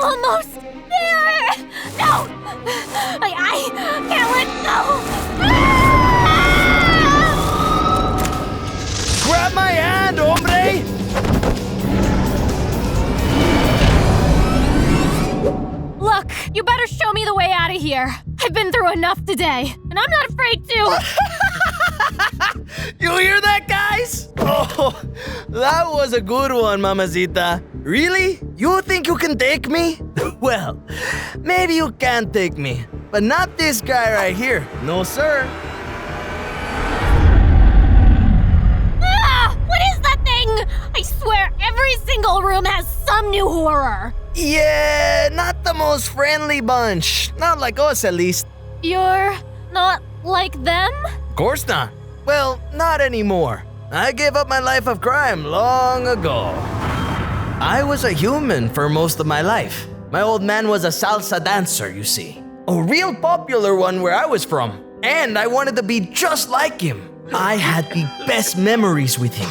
almost there! No! I can't let go! Grab my hand, hombre! Look, you better show me the way out of here. I've been through enough today, and I'm not afraid to. You hear that, guys? Oh, that was a good one, mamacita. Really? You think you can take me? Well, maybe you can take me, but not this guy right here. No, sir. Ah! What is that thing? I swear every single room has some new horror. Yeah, not the most friendly bunch. Not like us, at least. You're not like them? Of course not. Well, not anymore. I gave up my life of crime long ago. I was a human for most of my life. My old man was a salsa dancer, you see. A real popular one where I was from. And I wanted to be just like him. I had the best memories with him.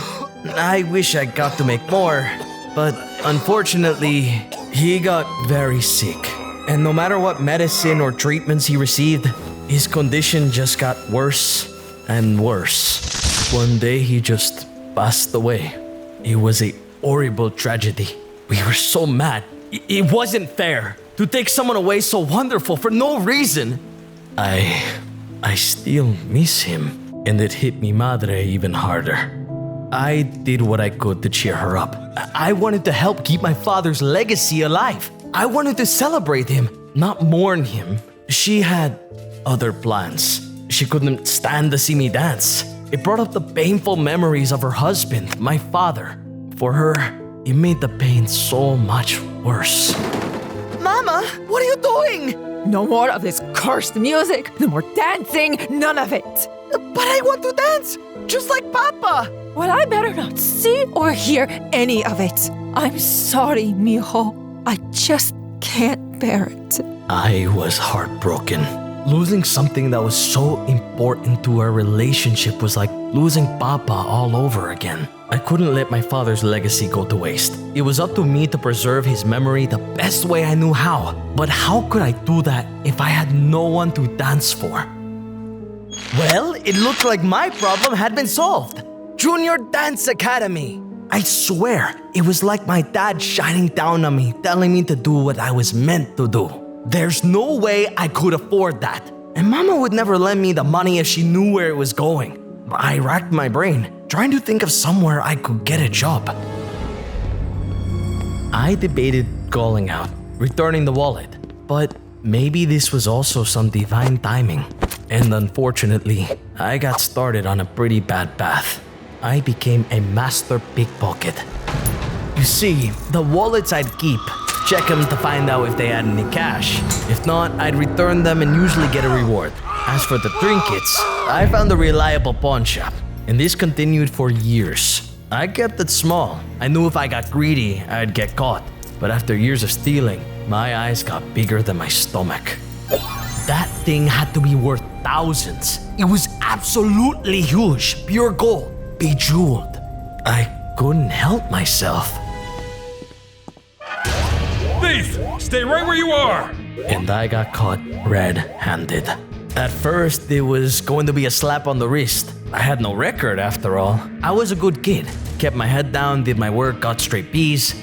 I wish I got to make more, but unfortunately, he got very sick. And no matter what medicine or treatments he received, his condition just got worse and worse. One day he just passed away. It was a horrible tragedy. We were so mad. It wasn't fair to take someone away so wonderful for no reason. I still miss him. And it hit mi madre even harder. I did what I could to cheer her up. I wanted to help keep my father's legacy alive. I wanted to celebrate him, not mourn him. She had other plans. She couldn't stand to see me dance. It brought up the painful memories of her husband, my father. For her, it made the pain so much worse. Mama, what are you doing? No more of this cursed music, no more dancing, none of it. But I want to dance, just like Papa. Well, I better not see or hear any of it. I'm sorry, mijo. I just can't bear it. I was heartbroken. Losing something that was so important to our relationship was like losing Papa all over again. I couldn't let my father's legacy go to waste. It was up to me to preserve his memory the best way I knew how. But how could I do that if I had no one to dance for? Well, it looked like my problem had been solved. Junior Dance Academy. I swear, it was like my dad shining down on me, telling me to do what I was meant to do. There's no way I could afford that. And Mama would never lend me the money if she knew where it was going. I racked my brain, trying to think of somewhere I could get a job. I debated calling out, returning the wallet, but maybe this was also some divine timing. And unfortunately, I got started on a pretty bad path. I became a master pickpocket. You see, the wallets I'd keep, check them to find out if they had any cash. If not, I'd return them and usually get a reward. As for the trinkets, I found a reliable pawn shop, and this continued for years. I kept it small. I knew if I got greedy, I'd get caught. But after years of stealing, my eyes got bigger than my stomach. That thing had to be worth thousands. It was absolutely huge, pure gold, bejeweled. I couldn't help myself. Thief! Stay right where you are! And I got caught red-handed. At first, it was going to be a slap on the wrist. I had no record after all. I was a good kid. Kept my head down, did my work, got straight B's.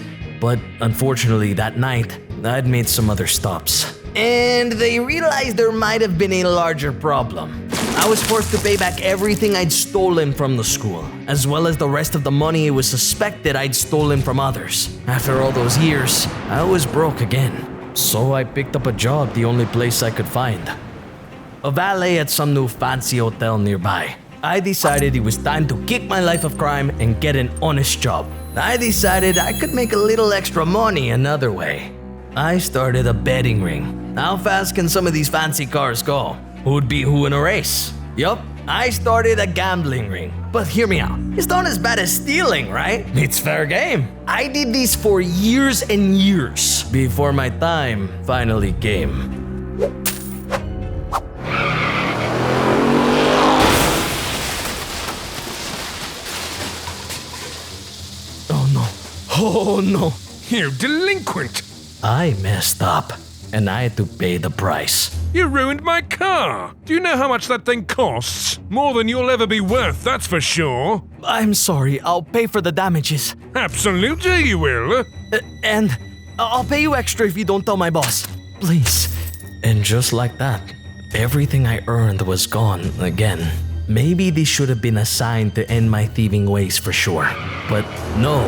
But unfortunately, that night, I'd made some other stops. And they realized there might have been a larger problem. I was forced to pay back everything I'd stolen from the school, as well as the rest of the money it was suspected I'd stolen from others. After all those years, I was broke again. So I picked up a job the only place I could find. A valet at some new fancy hotel nearby. I decided it was time to kick my life of crime and get an honest job. I decided I could make a little extra money another way. I started a betting ring. How fast can some of these fancy cars go? Who'd beat who in a race? Yup, I started a gambling ring. But hear me out, it's not as bad as stealing, right? It's fair game. I did this for years and years before my time finally came. Oh no. You delinquent! I messed up, and I had to pay the price. You ruined my car. Do you know how much that thing costs? More than you'll ever be worth, that's for sure. I'm sorry, I'll pay for the damages. Absolutely you will. And I'll pay you extra if you don't tell my boss. Please. And just like that, everything I earned was gone again. Maybe this should have been a sign to end my thieving ways for sure. But no,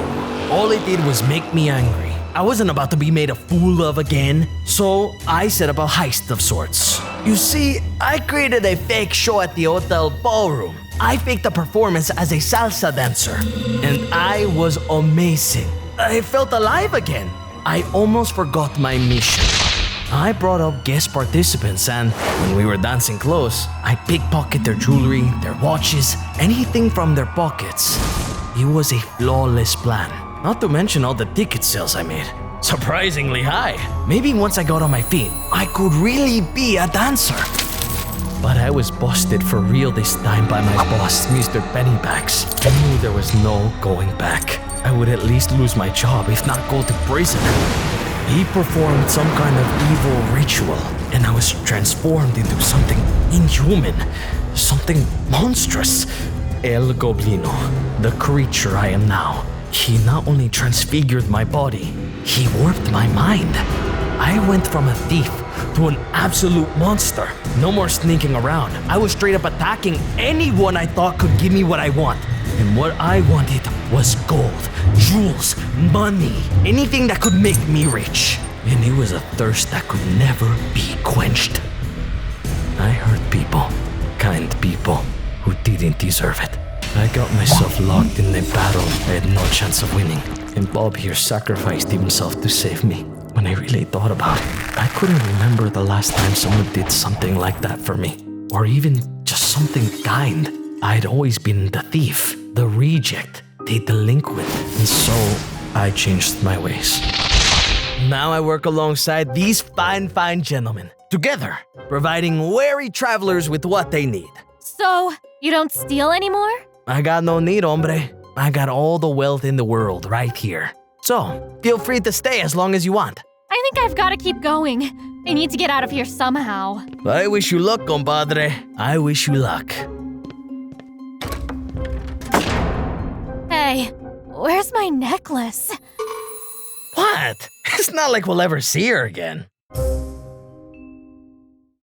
all it did was make me angry. I wasn't about to be made a fool of again, so I set up a heist of sorts. You see, I created a fake show at the hotel ballroom. I faked a performance as a salsa dancer, and I was amazing. I felt alive again. I almost forgot my mission. I brought up guest participants, and when we were dancing close, I pickpocketed their jewelry, their watches, anything from their pockets. It was a flawless plan. Not to mention all the ticket sales I made. Surprisingly high. Maybe once I got on my feet, I could really be a dancer. But I was busted for real this time by my boss, Mr. Pennybags. I knew there was no going back. I would at least lose my job, if not go to prison. He performed some kind of evil ritual, and I was transformed into something inhuman, something monstrous. El Goblino, the creature I am now. He not only transfigured my body, he warped my mind. I went from a thief to an absolute monster. No more sneaking around. I was straight up attacking anyone I thought could give me what I want. And what I wanted was gold, jewels, money, anything that could make me rich. And it was a thirst that could never be quenched. I hurt people, kind people, who didn't deserve it. I got myself locked in a battle I had no chance of winning, and Bob here sacrificed himself to save me. When I really thought about it, I couldn't remember the last time someone did something like that for me, or even just something kind. I'd always been the thief, the reject, the delinquent, and so I changed my ways. Now I work alongside these fine gentlemen, together, providing weary travelers with what they need. So, you don't steal anymore? I got no need, hombre. I got all the wealth in the world right here. So, feel free to stay as long as you want. I think I've got to keep going. I need to get out of here somehow. I wish you luck, compadre. I wish you luck. Hey, where's my necklace? What? It's not like we'll ever see her again.